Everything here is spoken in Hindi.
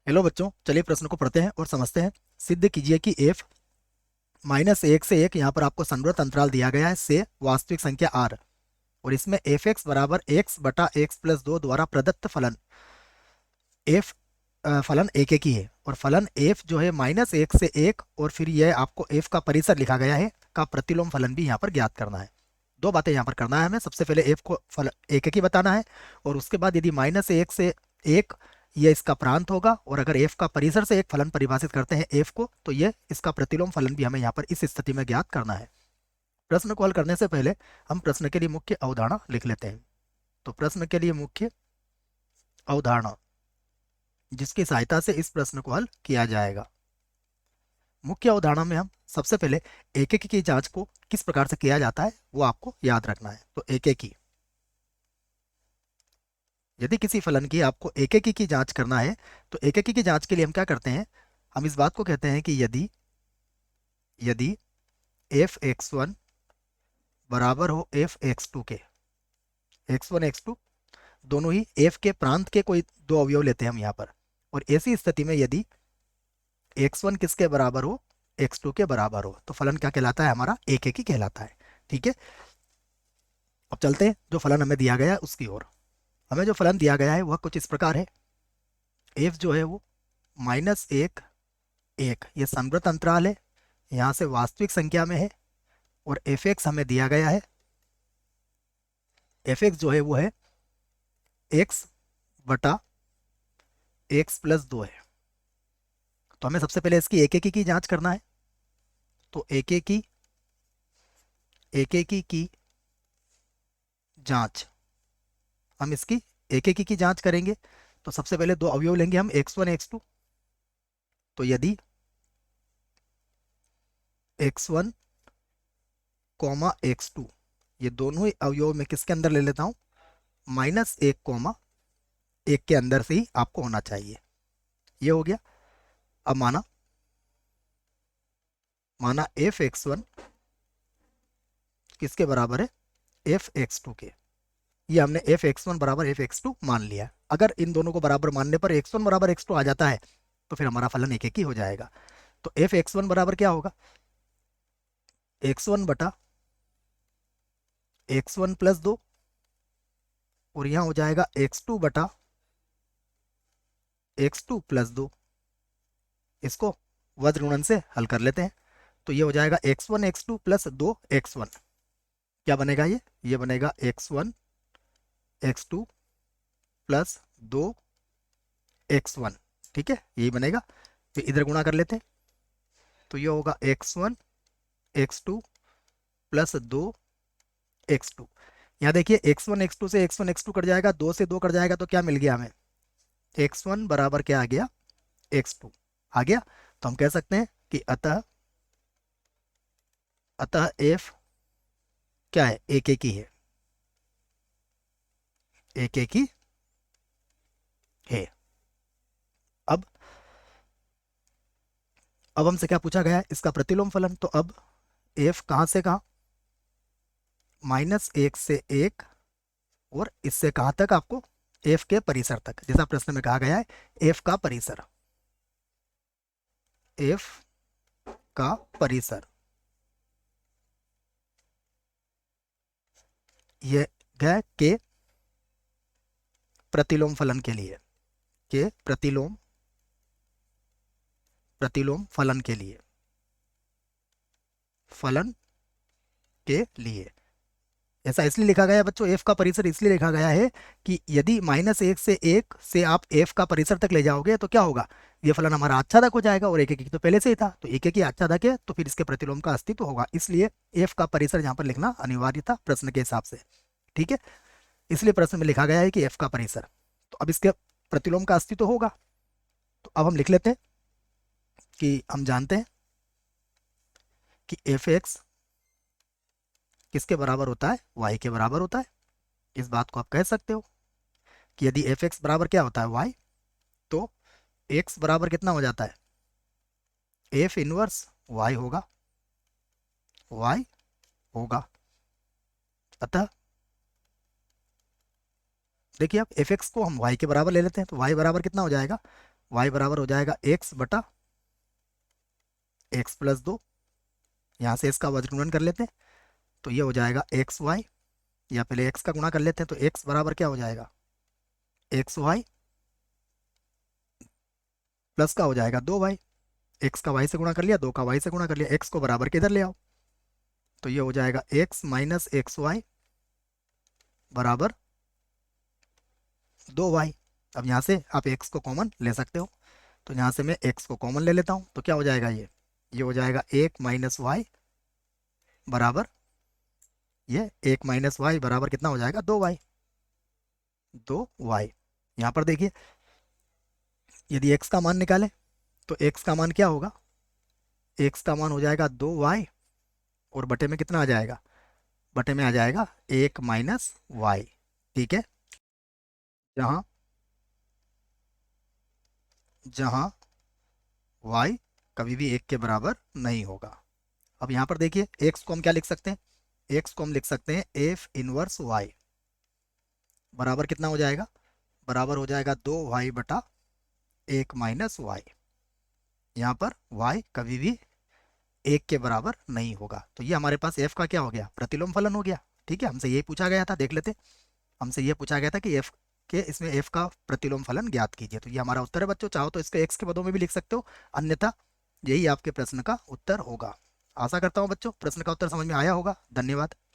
हेलो बच्चों, चलिए प्रश्न को पढ़ते हैं और समझते हैं। सिद्ध कीजिए कि f -1 से 1 यहाँ पर आपको संवृत अंतराल दिया गया है से वास्तविक संख्या r और इसमें एफ एक्स बराबर एक्स बटा एक्स प्लस 2 द्वारा प्रदत्त फलन f फलन एक एक ही है और फलन f जो है -1 से 1 और फिर यह आपको f का परिसर लिखा गया है का प्रतिलोम फलन भी यहाँ पर ज्ञात करना है। दो बातें यहाँ पर करना है हमें। सबसे पहले f को फल एक एक ही बताना है और उसके बाद यदि -1 से 1 ये इसका प्रांत होगा और अगर f का परिसर से एक फलन परिभाषित करते हैं f को तो ये इसका प्रतिलोम फलन भी हमें यहाँ पर इस स्थिति में ज्ञात करना है। प्रश्न को हल करने से पहले हम प्रश्न के लिए मुख्य अवधारणा लिख लेते हैं। तो प्रश्न के लिए मुख्य अवधारणा जिसकी सहायता से इस प्रश्न को हल किया जाएगा। मुख्य अवधारणा में हम सबसे पहले एक एक की जांच को किस प्रकार से किया जाता है वो आपको याद रखना है। तो एक एक की, यदि किसी फलन की आपको एक एक की जांच करना है तो एक एक की जांच के लिए हम क्या करते हैं, हम इस बात को कहते हैं कि यदि यदि एफ एक्स वन बराबर हो एफ एक्स टू के, एक्स वन एक्स टू दोनों ही एफ के प्रांत के कोई दो अवयव लेते हैं हम यहाँ पर, और ऐसी स्थिति में यदि एक्स वन किसके बराबर हो, एक्स टू के बराबर हो, तो फलन क्या कहलाता है, हमारा एक एक ही कहलाता है। ठीक है, अब चलते हैं जो फलन हमें दिया गया है उसकी ओर। हमें जो फलन दिया गया है वह कुछ इस प्रकार है। एफ जो है वो -1 1 ये संवृत अंतराल है, यहाँ से वास्तविक संख्या में है और एफ एक्स हमें दिया गया है। एफ एक्स जो है वो है एक्स बटा एक्स प्लस 2 है। तो हमें सबसे पहले इसकी एक एक की जांच करना है। तो एक एक की जांच, हम इसकी एक एक की जांच करेंगे। तो सबसे पहले दो अवयव लेंगे हम एक्स वन एक्स टू। तो यदि x one comma x two ये दोनों ही अवयव में किसके अंदर ले लेता हूं, -1 के अंदर से ही आपको होना चाहिए। ये हो गया। अब माना माना एफ एक्स वन किसके बराबर है, एफ एक्स टू के। ये हमने एफ एक्स वन बराबर एफ एक्स टू मान लिया। अगर इन दोनों को बराबर मानने पर एक्स वन बराबर एक्स टू आ जाता है तो फिर हमारा फलन एक एक ही हो जाएगा। तो एफ एक्स वन बराबर क्या होगा, एक्स वन बटा एक्स वन प्लस 2 और यहाँ हो जाएगा एक्स टू बटा एक्स टू प्लस 2। इसको वज्र गुणन से हल कर लेते हैं। तो ये हो जाएगा x one x two plus 2 x one. क्या बनेगा, ये बनेगा x one x two plus 2 x one. ठीक है, यही बनेगा। फिर इधर गुणा कर लेते हैं। तो ये होगा x one x two plus 2 x two. यहाँ देखिए एक्स वन एक्स टू से x one x two cut जाएगा, 2 से 2 कट जाएगा, तो क्या मिल गया हमें, एक्स वन बराबर क्या आ गया, एक्स टू आ गया। तो हम कह सकते हैं कि अतः अतः एफ क्या है, एक एक ही है, एक एक ही है। अब हमसे क्या पूछा गया है, इसका प्रतिलोम फलन। तो अब एफ कहाँ से कहाँ, -1 से 1 और इससे कहाँ तक, आपको एफ के परिसर तक, जैसा प्रश्न में कहा गया है एफ का परिसर, एफ का परिसर। ये गया के प्रतिलोम फलन के लिए, के प्रतिलोम फलन के लिए, फलन के लिए ऐसा इसलिए लिखा गया है बच्चों, एफ का परिसर इसलिए लिखा गया है कि यदि -1 से 1 से आप एफ का परिसर तक ले जाओगे तो क्या होगा, ये फलन हमारा आच्छादक हो जाएगा और एक एक तो पहले से ही था, तो एक एक ही आच्छादक है तो फिर इसके प्रतिलोम का अस्तित्व होगा। इसलिए एफ का परिसर यहाँ पर लिखना अनिवार्य था प्रश्न के हिसाब से। ठीक है, इसलिए प्रश्न में लिखा गया है कि एफ का परिसर, तो अब इसके प्रतिलोम का अस्तित्व होगा। तो अब हम लिख लेते हैं कि हम जानते हैं कि एफ एक्स किसके बराबर होता है, वाई के बराबर होता है। इस बात को आप कह सकते हो कि यदि एफ एक्स बराबर क्या होता है, वाई, तो एक्स बराबर कितना हो जाता है, एफ इनवर्स वाई होगा, वाई होगा। अतः देखिए अब एफ एक्स को हम वाई के बराबर ले लेते हैं, तो वाई बराबर कितना हो जाएगा, y बराबर हो जाएगा x बटा x प्लस 2। यहाँ से इसका वर्गमूल कर लेते हैं तो ये हो जाएगा एक्स वाई, या पहले x का गुणा कर लेते हैं तो x बराबर क्या हो जाएगा, एक्स वाई प्लस का हो जाएगा 2y। x का y से गुणा कर लिया, 2 का y से गुणा कर लिया, x को बराबर के इधर ले आओ तो ये हो जाएगा x माइनस एक्स वाई बराबर 2y। अब यहाँ से आप x को कॉमन ले सकते हो तो यहाँ से मैं x को कॉमन ले लेता हूँ तो क्या हो जाएगा, ये हो जाएगा 1 माइनस वाई बराबर, ये 1 माइनस वाई बराबर कितना हो जाएगा, 2y। 2y यहाँ पर देखिए, यदि x का मान निकालें तो x का मान क्या होगा, x का मान हो जाएगा 2y और बटे में कितना आ जाएगा, बटे में आ जाएगा 1 माइनस वाई। ठीक है, जहाँ जहाँ y कभी भी 1 के बराबर नहीं होगा। अब यहाँ पर देखिए x को हम क्या लिख सकते हैं, x को हम लिख सकते हैं एफ इनवर्स y बराबर कितना हो जाएगा, बराबर हो जाएगा 2y बटा 1 माइनस वाई। यहाँ पर y कभी भी 1 के बराबर नहीं होगा तो ये हमारे पास f का क्या हो गया, प्रतिलोम फलन हो गया। ठीक है, हमसे यही पूछा गया था, देख लेते। हमसे ये पूछा गया था कि f के इसमें f का प्रतिलोम फलन ज्ञात कीजिए, तो ये हमारा उत्तर है बच्चों। चाहो तो इसको x के पदों में भी लिख सकते हो, अन्यथा यही आपके प्रश्न का उत्तर होगा। आशा करता हूँ बच्चों प्रश्न का उत्तर समझ में आया होगा। धन्यवाद।